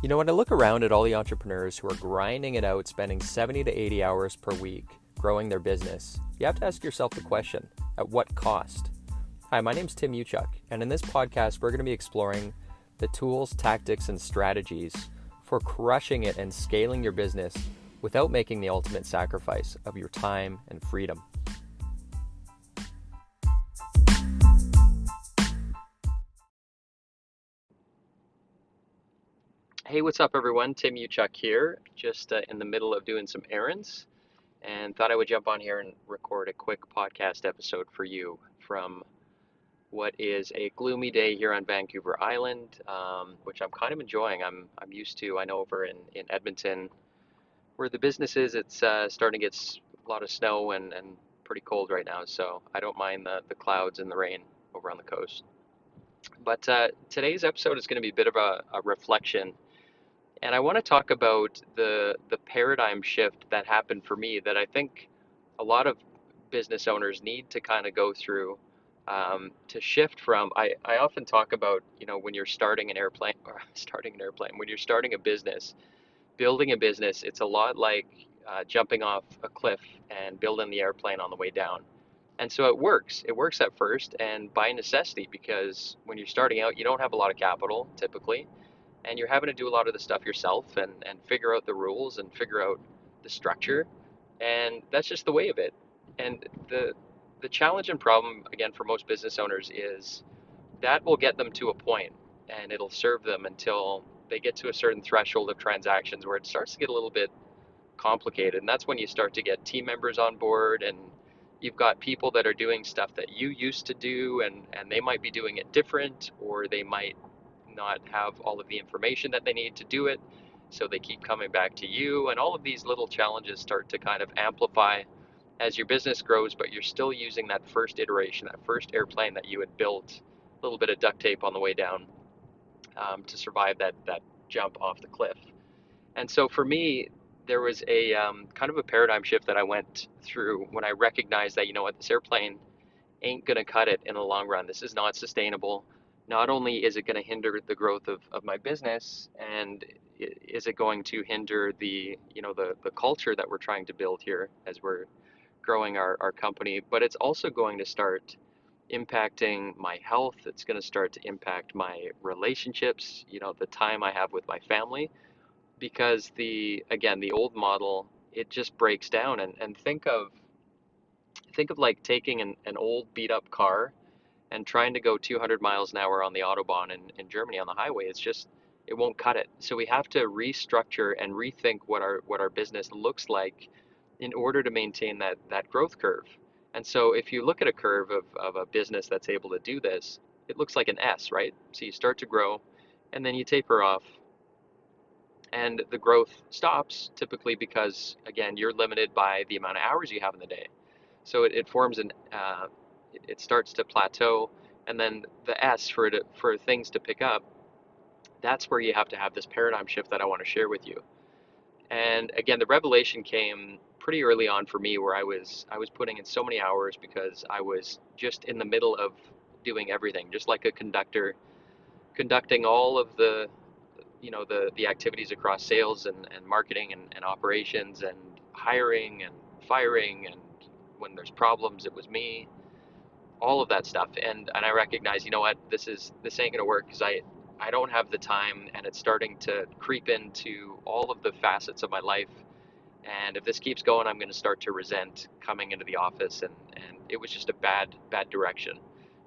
You know, when I look around at all the entrepreneurs who are grinding it out, spending 70 to 80 hours per week growing their business, you have to ask yourself the question, at what cost? Hi, my name's Tim Uchuk, and in this podcast, we're going to be exploring the tools, tactics, and strategies for crushing it and scaling your business without making the ultimate sacrifice of your time and freedom. Hey, what's up, everyone? Tim Uchuk here, just in the middle of doing some errands, and thought I would jump on here and record a quick podcast episode for you from what is a gloomy day here on Vancouver Island, which I'm kind of enjoying. I'm used to. I know over in Edmonton, where the business is, it's starting to get a lot of snow and pretty cold right now, so I don't mind the clouds and the rain over on the coast. But today's episode is going to be a bit of a reflection. And I want to talk about the paradigm shift that happened for me that I think a lot of business owners need to kind of go through to shift from. I often talk about, when you're starting an airplane when you're starting a business, building a business, it's a lot like jumping off a cliff and building the airplane on the way down. And so it works. It works at first and by necessity because when you're starting out, you don't have a lot of capital typically and you're having to do a lot of the stuff yourself and figure out the rules and figure out the structure. And that's just the way of it. And the challenge and problem, again, for most business owners is that will get them to a point and it'll serve them until they get to a certain threshold of transactions where it starts to get a little bit complicated. And that's when you start to get team members on board and you've got people that are doing stuff that you used to do and they might be doing it different or they might not have all of the information that they need to do it, so they keep coming back to you, and all of these little challenges start to kind of amplify as your business grows, but you're still using that first iteration, that first airplane that you had built, a little bit of duct tape on the way down to survive that jump off the cliff. And so for me, there was a kind of a paradigm shift that I went through when I recognized that, this airplane ain't going to cut it in the long run. This is not sustainable. Not only is it going to hinder the growth of my business, and is it going to hinder the culture that we're trying to build here as we're growing our company, but it's also going to start impacting my health. It's going to start to impact my relationships, the time I have with my family, because the old model, it just breaks down. And think of like taking an old beat up car and trying to go 200 miles an hour on the Autobahn in Germany on the highway. It won't cut it. So we have to restructure and rethink what our business looks like in order to maintain that growth curve. And so if you look at a curve of a business that's able to do this, it looks like an S, right? So you start to grow and then you taper off and the growth stops typically because, again, you're limited by the amount of hours you have in the day. So it forms it starts to plateau, and then the S for things to pick up. That's where you have to have this paradigm shift that I want to share with you. And again, the revelation came pretty early on for me, where I was putting in so many hours because I was just in the middle of doing everything, just like a conductor, conducting all of the activities across sales and marketing and operations and hiring and firing, and when there's problems, it was me, all of that stuff. And I recognize, what, this ain't gonna work because I don't have the time, and it's starting to creep into all of the facets of my life. And if this keeps going, I'm going to start to resent coming into the office, and it was just a bad direction.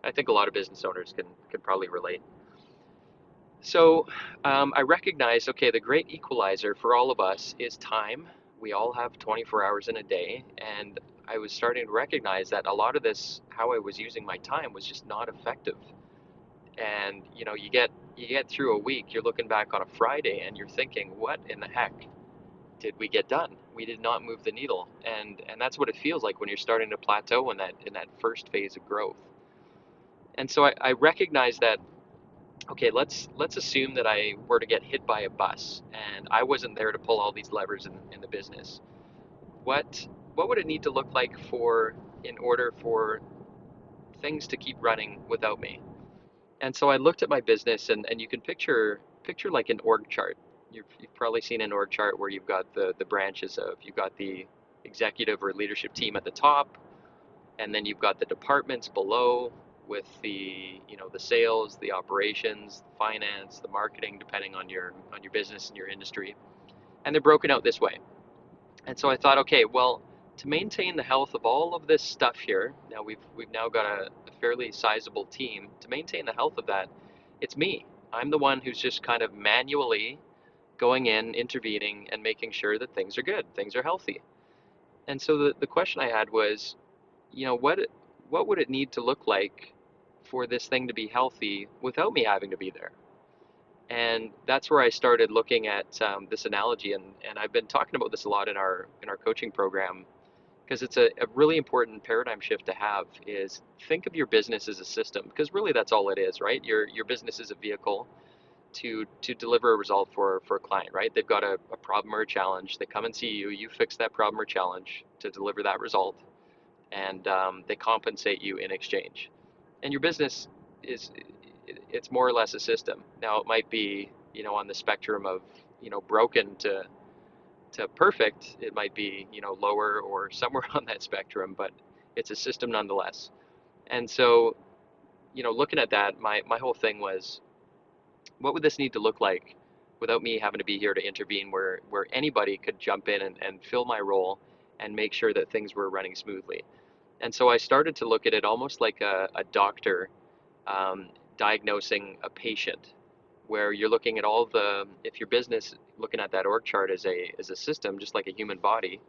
I think a lot of business owners can probably relate. So I recognize, okay, the great equalizer for all of us is time. We all have 24 hours in a day, and I was starting to recognize that a lot of this, how I was using my time, was just not effective. And you get through a week, you're looking back on a Friday, and you're thinking, what in the heck did we get done? We did not move the needle, and that's what it feels like when you're starting to plateau in that first phase of growth. And so I recognize that, okay, let's assume that I were to get hit by a bus and I wasn't there to pull all these levers in the business. What would it need to look like in order for things to keep running without me? And so I looked at my business, and you can picture like an org chart. you've probably seen an org chart where you've got the branches of, you've got the executive or leadership team at the top, and then you've got the departments below with the, the sales, the operations, the finance, the marketing, depending on your business and your industry. And they're broken out this way. And so I thought, okay, well, to maintain the health of all of this stuff here, now we've now got a fairly sizable team. To maintain the health of that, it's me. I'm the one who's just kind of manually going in, intervening, and making sure that things are good, things are healthy. And so the question I had was, what would it need to look like for this thing to be healthy without me having to be there? And that's where I started looking at this analogy, and I've been talking about this a lot in our coaching program, because it's a really important paradigm shift to have. Is think of your business as a system, because really that's all it is, right? Your business is a vehicle to deliver a result for a client, right? They've got a problem or a challenge. They come and see you. You fix that problem or challenge to deliver that result, and they compensate you in exchange. And your business is, it's more or less a system. Now it might be, on the spectrum of, broken to perfect. It might be, lower or somewhere on that spectrum, but it's a system nonetheless. And so, looking at that, my whole thing was, what would this need to look like without me having to be here to intervene, where anybody could jump in and fill my role and make sure that things were running smoothly. And so I started to look at it almost like a doctor um, diagnosing a patient, where you're looking at all the, if your business, looking at that org chart as a system, just like a human body,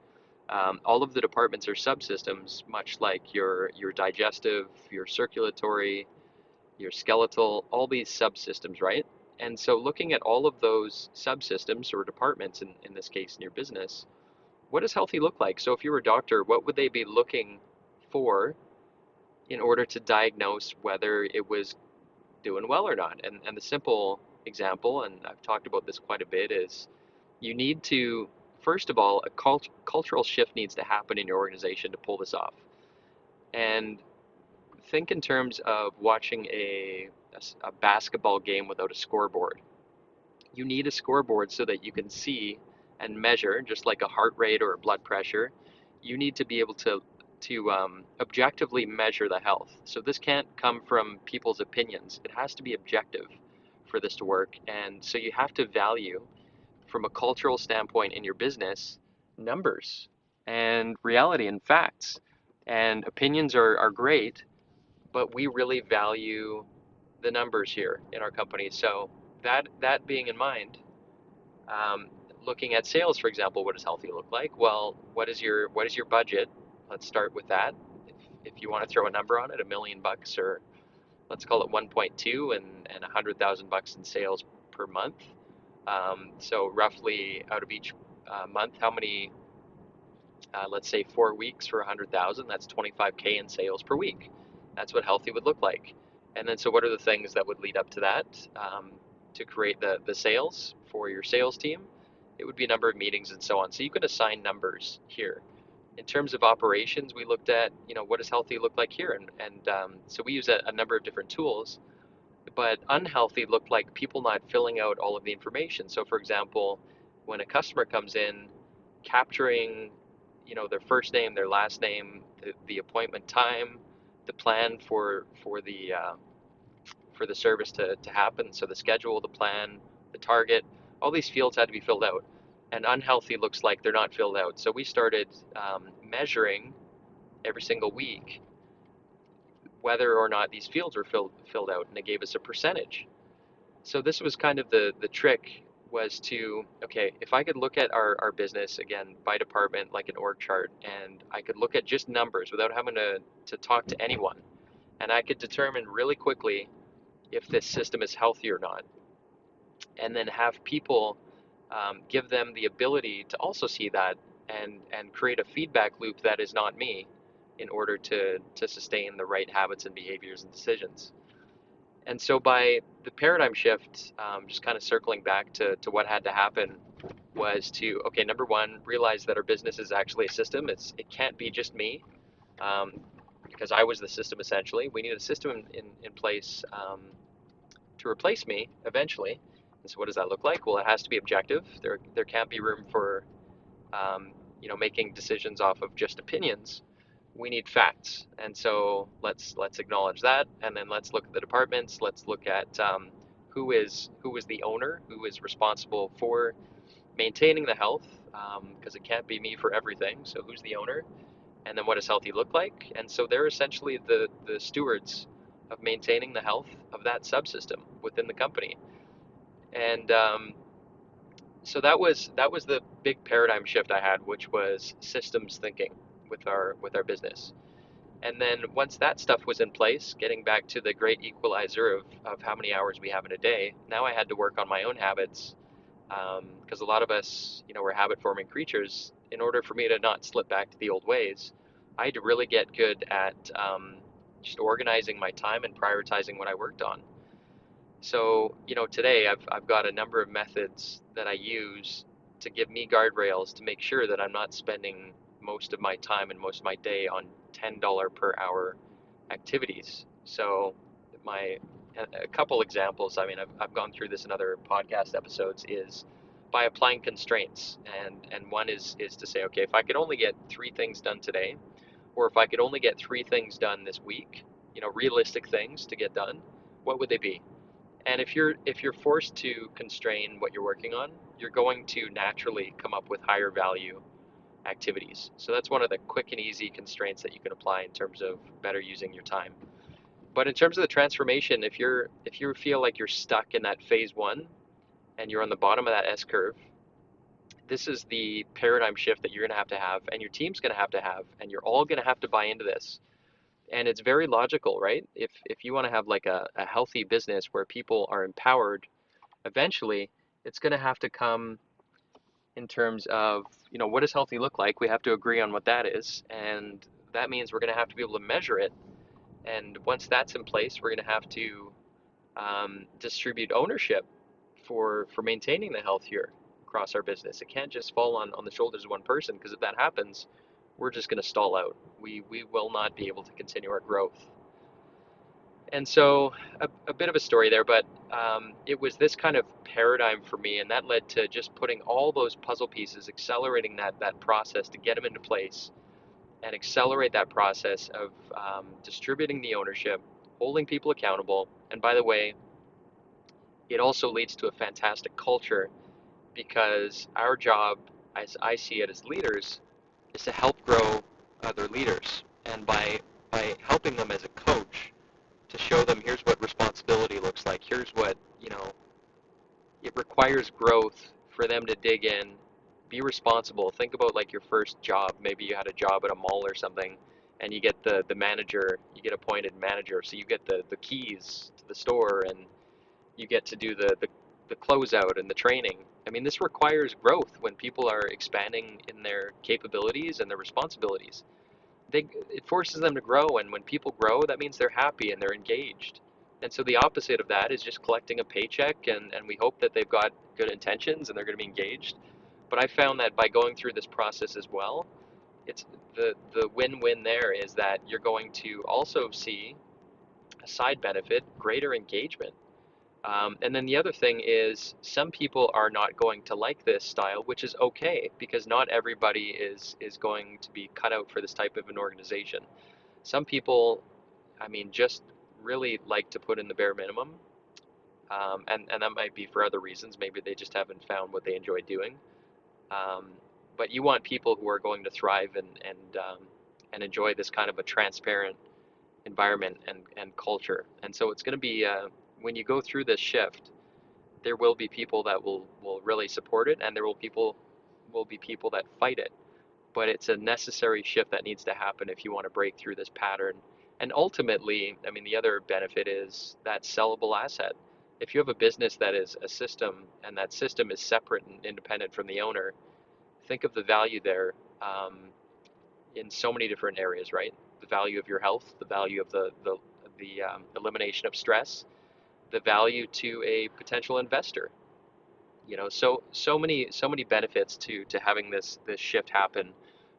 all of the departments are subsystems, much like your digestive, your circulatory, your skeletal, all these subsystems, right? And so looking at all of those subsystems or departments, in this case in your business, what does healthy look like? So if you were a doctor, what would they be looking for in order to diagnose whether it was doing well or not? And the simple example, and I've talked about this quite a bit, is you need to, first of all, a cultural shift needs to happen in your organization to pull this off. And think in terms of watching a basketball game without a scoreboard. You need a scoreboard so that you can see and measure, just like a heart rate or a blood pressure. You need to be able to objectively measure the health. So this can't come from people's opinions. It has to be objective for this to work. And so you have to value, from a cultural standpoint in your business, numbers and reality and facts. And opinions are great, but we really value the numbers here in our company. So that being in mind, um, looking at sales, for example, what does healthy look like? Well, what is your budget? Let's start with that. If you want to throw a number on it, $1 million, or let's call it 1.2, and $100,000 in sales per month. So roughly out of each month, how many? Let's say 4 weeks for 100,000. That's 25K in sales per week. That's what healthy would look like. And then, so what are the things that would lead up to that, to create the sales for your sales team? It would be a number of meetings and so on. So you can assign numbers here. In terms of operations, we looked at, what does healthy look like here? And so we use a number of different tools, but unhealthy looked like people not filling out all of the information. So for example, when a customer comes in, capturing, their first name, their last name, the appointment time, the plan for the service to happen. So the schedule, the plan, the target, all these fields had to be filled out. And unhealthy looks like they're not filled out. So we started measuring every single week whether or not these fields were filled out, and it gave us a percentage. So this was kind of the trick, was to, okay, if I could look at our business, again, by department, like an org chart, and I could look at just numbers without having to talk to anyone, and I could determine really quickly if this system is healthy or not, and then have people, give them the ability to also see that, and create a feedback loop that is not me, in order to sustain the right habits and behaviors and decisions. And so by the paradigm shift, just kind of circling back to what had to happen, was to, okay, number one, realize that our business is actually a system. It can't be just me, because I was the system essentially. We need a system in place, to replace me eventually, And so what does that look like? Well, it has to be objective. There can't be room for making decisions off of just opinions. We need facts, and so let's acknowledge that, and then let's look at the departments. Let's look at who is the owner, who is responsible for maintaining the health, because it can't be me for everything. So who's the owner, and then what does healthy look like? And so they're essentially the stewards of maintaining the health of that subsystem within the company, and so that was the big paradigm shift I had, which was systems thinking with our business. And then once that stuff was in place, getting back to the great equalizer of how many hours we have in a day, now I had to work on my own habits, because a lot of us, we're habit forming creatures. In order for me to not slip back to the old ways, I had to really get good at just organizing my time and prioritizing what I worked on. So, today I've got a number of methods that I use to give me guardrails to make sure that I'm not spending most of my time and most of my day on $10 per hour activities. So, my a couple examples, I mean, I've gone through this in other podcast episodes, is by applying constraints. And one is to say, okay, if I could only get 3 things done today, or if I could only get 3 things done this week, realistic things to get done, what would they be? And if you're forced to constrain what you're working on, you're going to naturally come up with higher value activities. So that's one of the quick and easy constraints that you can apply in terms of better using your time. But in terms of the transformation, if you feel like you're stuck in that phase one and you're on the bottom of that S curve, this is the paradigm shift that you're going to have, and your team's going to have, and you're all going to have to buy into this. And it's very logical, right? If you want to have like a healthy business where people are empowered, eventually it's going to have to come in terms of, what does healthy look like? We have to agree on what that is, and that means we're going to have to be able to measure it. And once that's in place, we're going to have to distribute ownership for maintaining the health here across our business. It can't just fall on the shoulders of one person, because if that happens, we're just going to stall out. We will not be able to continue our growth. And so a bit of a story there, but it was this kind of paradigm for me, and that led to just putting all those puzzle pieces, accelerating that process to get them into place, and accelerate that process of distributing the ownership, holding people accountable. And by the way, it also leads to a fantastic culture, because our job, as I see it as leaders, is to help grow other leaders. And by helping them as a coach, to show them, here's what responsibility looks like. Here's what, it requires growth for them to dig in, be responsible. Think about like your first job. Maybe you had a job at a mall or something, and you get the manager, you get appointed manager. So you get the keys to the store, and you get to do the closeout and the training. I mean, this requires growth when people are expanding in their capabilities and their responsibilities. It forces them to grow, and when people grow, that means they're happy and they're engaged. And so the opposite of that is just collecting a paycheck, and we hope that they've got good intentions and they're going to be engaged. But I found that by going through this process as well, it's the win-win there is that you're going to also see a side benefit, greater engagement. And then the other thing is, some people are not going to like this style, which is okay, because not everybody is going to be cut out for this type of an organization. Some people, I mean, just really like to put in the bare minimum, and that might be for other reasons. Maybe they just haven't found what they enjoy doing. Um, but you want people who are going to thrive and enjoy this kind of a transparent environment and culture. And so it's going to be, when you go through this shift, there will be people that will really support it, and there will be people that fight it. But it's a necessary shift that needs to happen if you want to break through this pattern. And ultimately, I mean, the other benefit is that sellable asset. If you have a business that is a system, and that system is separate and independent from the owner, think of the value there, in so many different areas, right? The value of your health, the value of the elimination of stress, the value to a potential investor. So many benefits to having this shift happen.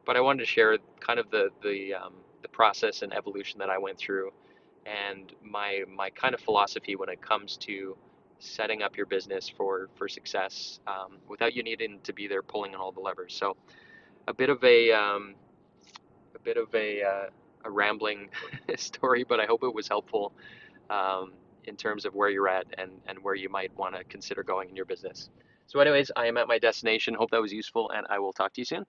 But I wanted to share kind of the process and evolution that I went through, and my kind of philosophy when it comes to setting up your business for success without you needing to be there pulling on all the levers. So a bit of a rambling story, but I hope it was helpful in terms of where you're at and where you might want to consider going in your business. So anyways, I am at my destination. Hope that was useful, and I will talk to you soon.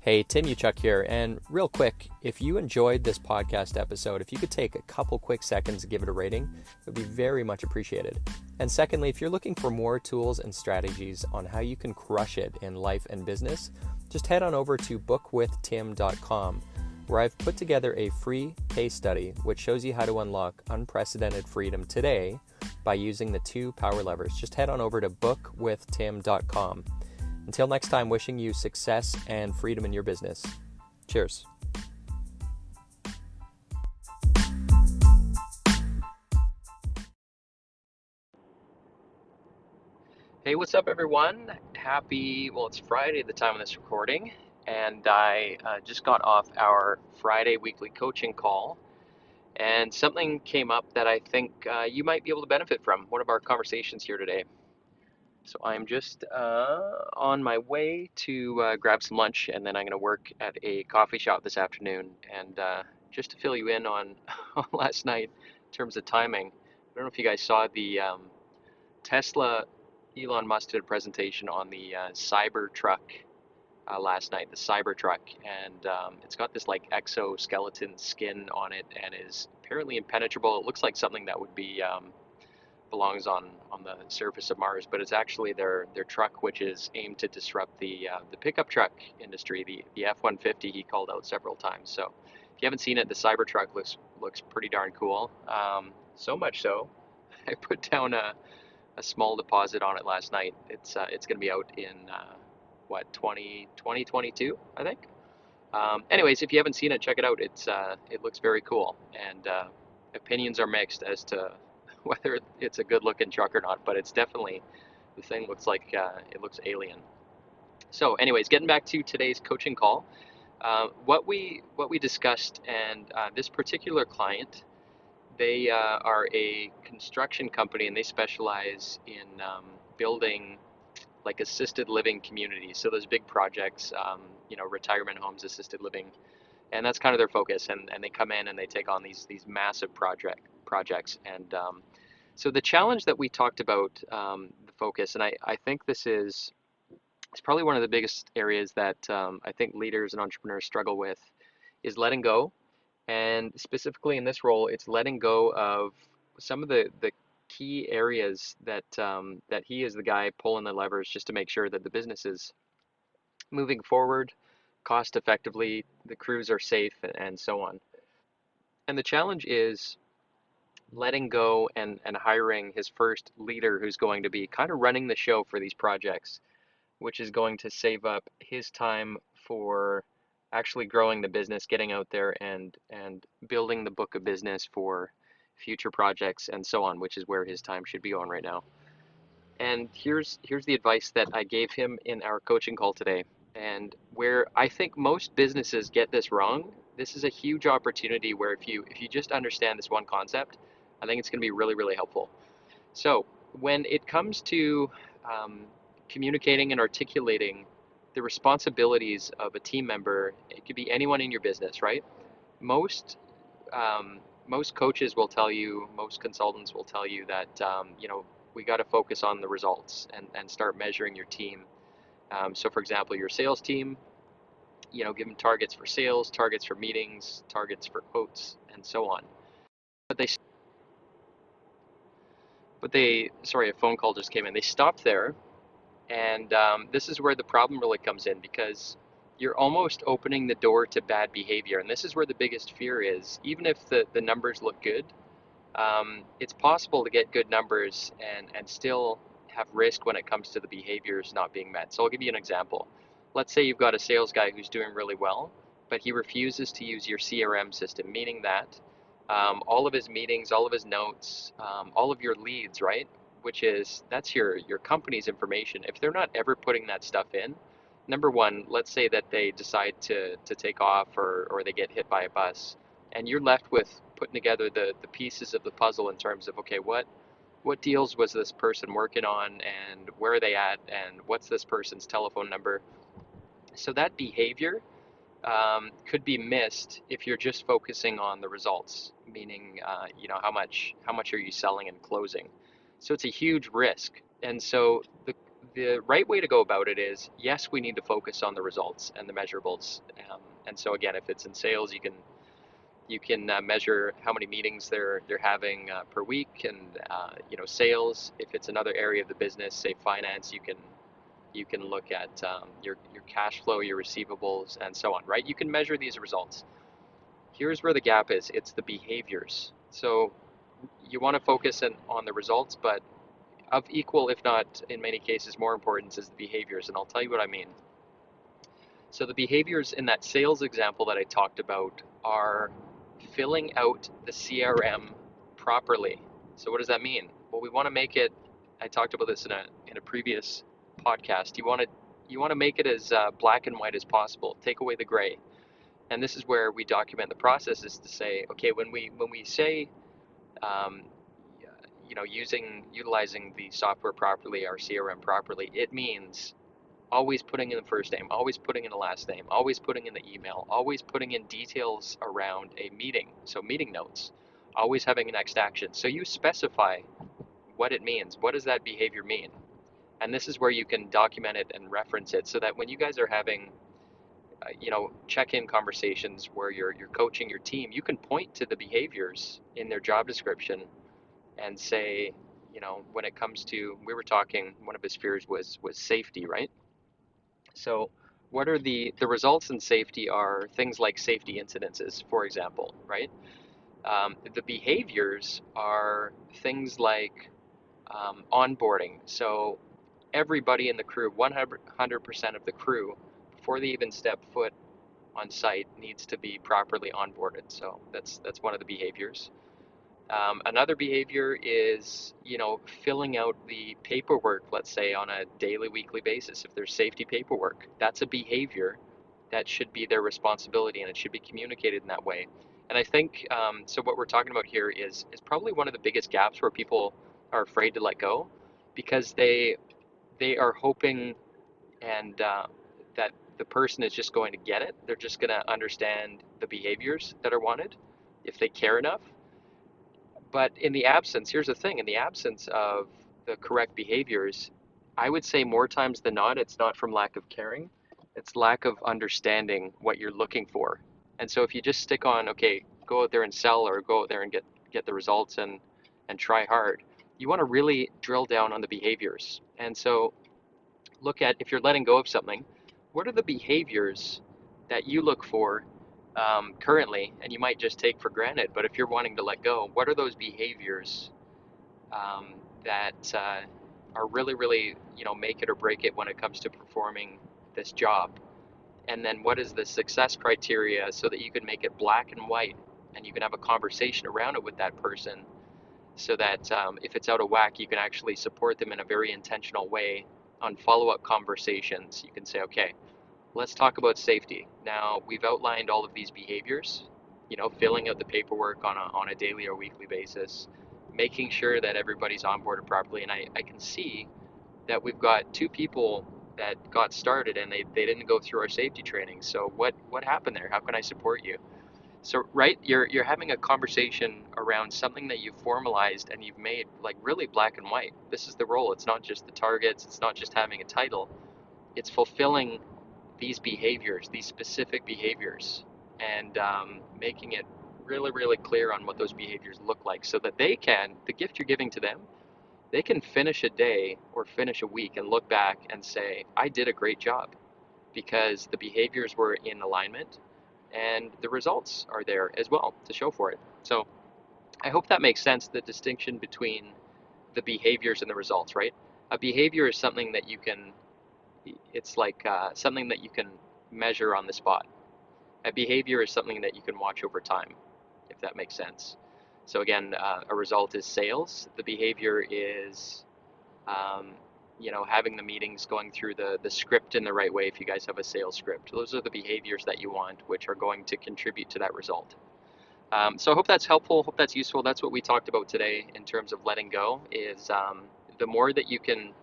Hey, Tim Uchuk here, and real quick, if you enjoyed this podcast episode, if you could take a couple quick seconds to give it a rating, it would be very much appreciated. And secondly, if you're looking for more tools and strategies on how you can crush it in life and business, just head on over to bookwithtim.com, where I've put together a free case study which shows you how to unlock unprecedented freedom today by using the 2 power levers. Just head on over to bookwithtim.com. Until next time, wishing you success and freedom in your business. Cheers. Hey, what's up, everyone? It's Friday at the time of this recording, and I just got off our Friday weekly coaching call, and something came up that I think you might be able to benefit from, one of our conversations here today. So I'm just on my way to grab some lunch, and then I'm going to work at a coffee shop this afternoon. And just to fill you in on, on last night in terms of timing, I don't know if you guys saw the Tesla. Elon Musk did a presentation on the Cybertruck last night, the Cybertruck, and it's got this like exoskeleton skin on it and is apparently impenetrable. It looks like something that would be belongs on the surface of Mars, but it's actually their truck, which is aimed to disrupt the pickup truck industry, the F-150 he called out several times. So if you haven't seen it, the Cybertruck looks pretty darn cool. So much so, I put down a small deposit on it last night. It's going to be out in 2022, I think. Anyways, if you haven't seen it, check it out. It looks very cool, and opinions are mixed as to whether it's a good looking truck or not, but it's definitely, the thing looks like it looks alien. So anyways, getting back to today's coaching call, what we discussed, and this particular client, they are a construction company, and they specialize in building like assisted living communities. So those big projects, retirement homes, assisted living, and that's kind of their focus. And they come in and they take on these massive projects. And so the challenge that we talked about, the focus, and I think it's probably one of the biggest areas that I think leaders and entrepreneurs struggle with, is letting go. And specifically in this role, it's letting go of some of the key areas that that he is the guy pulling the levers just to make sure that the business is moving forward cost effectively, the crews are safe, and so on. And the challenge is letting go and hiring his first leader who's going to be kind of running the show for these projects, which is going to save up his time for actually growing the business, getting out there and building the book of business for future projects and so on, which is where his time should be going right now. And here's the advice that I gave him in our coaching call today. And where I think most businesses get this wrong, this is a huge opportunity where if you just understand this one concept, I think it's going to be really, really helpful. So when it comes to communicating and articulating the responsibilities of a team member, it could be anyone in your business, right? Most coaches will tell you, most consultants will tell you that we got to focus on the results and start measuring your team. So for example, your sales team, give them targets for sales, targets for meetings, targets for quotes, and so on. Sorry, a phone call just came in. They stopped there, and this is where the problem really comes in, because you're almost opening the door to bad behavior. And this is where the biggest fear is. Even if the numbers look good, it's possible to get good numbers and still have risk when it comes to the behaviors not being met. So I'll give you an example. Let's say you've got a sales guy who's doing really well, but he refuses to use your CRM system, meaning that all of his meetings, all of his notes, all of your leads, right? That's your company's information. If they're not ever putting that stuff in, number one, let's say that they decide to take off, or they get hit by a bus, and you're left with putting together the pieces of the puzzle in terms of, okay, what deals was this person working on, and where are they at, and what's this person's telephone number. So that behavior could be missed if you're just focusing on the results, meaning how much are you selling and closing. So it's a huge risk. And so the right way to go about it is, yes, we need to focus on the results and the measurables. And so again, if it's in sales, you can measure how many meetings they're having per week, and sales. If it's another area of the business, say finance, you can look at your cash flow, your receivables, and so on, right? You can measure these results. Here's where the gap is. It's the behaviors. So you want to focus on the results, but of equal, if not in many cases more importance, is the behaviors. And I'll tell you what I mean. So the behaviors in that sales example that I talked about are filling out the CRM properly. So what does that mean? Well, we want to make it, I talked about this in a previous podcast. You want to make it as black and white as possible. Take away the gray. And this is where we document the process, is to say, okay, when we say um, utilizing the software properly, our CRM properly, it means always putting in the first name, always putting in the last name, always putting in the email, always putting in details around a meeting, so meeting notes, always having a next action. So you specify what it means. What does that behavior mean? And this is where you can document it and reference it, so that when you guys are having check-in conversations where you're coaching your team, you can point to the behaviors in their job description and say, when it comes to, we were talking, one of his fears was safety, right? So what are the results in safety are things like safety incidences, for example, right? The behaviors are things like onboarding. So everybody in the crew, 100% of the crew, before they even step foot on site, needs to be properly onboarded. So that's one of the behaviors. Another behavior is, filling out the paperwork, let's say on a daily, weekly basis. If there's safety paperwork, that's a behavior that should be their responsibility, and it should be communicated in that way. And I think, so what we're talking about here is probably one of the biggest gaps where people are afraid to let go, because they are hoping and that the person is just going to get it. They're just going to understand the behaviors that are wanted if they care enough. But in the absence, here's the thing, in the absence of the correct behaviors, I would say more times than not, it's not from lack of caring, it's lack of understanding what you're looking for. And so if you just stick on, okay, go out there and sell, or go out there and get the results, and try hard, you want to really drill down on the behaviors. And so look at, if you're letting go of something, what are the behaviors that you look for currently, and you might just take for granted, but if you're wanting to let go, what are those behaviors that are really, really, make it or break it when it comes to performing this job? And then what is the success criteria, so that you can make it black and white, and you can have a conversation around it with that person, so that if it's out of whack, you can actually support them in a very intentional way on follow-up conversations. You can say, okay, let's talk about safety. Now, we've outlined all of these behaviors, filling out the paperwork on a daily or weekly basis, making sure that everybody's onboarded properly. And I can see that we've got two people that got started, and they didn't go through our safety training. So what happened there? How can I support you? So, right, you're having a conversation around something that you've formalized and you've made like really black and white. This is the role. It's not just the targets. It's not just having a title. It's fulfilling these behaviors, these specific behaviors, and making it really, really clear on what those behaviors look like, so that the gift you're giving to them, they can finish a day or finish a week and look back and say, I did a great job, because the behaviors were in alignment, and the results are there as well to show for it. So I hope that makes sense, the distinction between the behaviors and the results, right? A behavior is something that it's like something that you can measure on the spot. A behavior is something that you can watch over time, if that makes sense. So again, a result is sales. The behavior is um, having the meetings, going through the script in the right way if you guys have a sales script. Those are the behaviors that you want, which are going to contribute to that result. So I hope that's helpful, hope that's useful. That's what we talked about today in terms of letting go, is the more that you can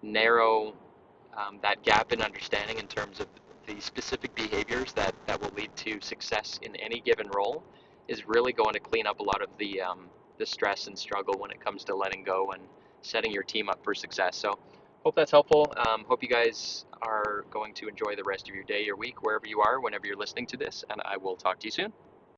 narrow that gap in understanding in terms of the specific behaviors that will lead to success in any given role, is really going to clean up a lot of the stress and struggle when it comes to letting go and setting your team up for success. So hope that's helpful. Hope you guys are going to enjoy the rest of your day, your week, wherever you are, whenever you're listening to this, and I will talk to you soon.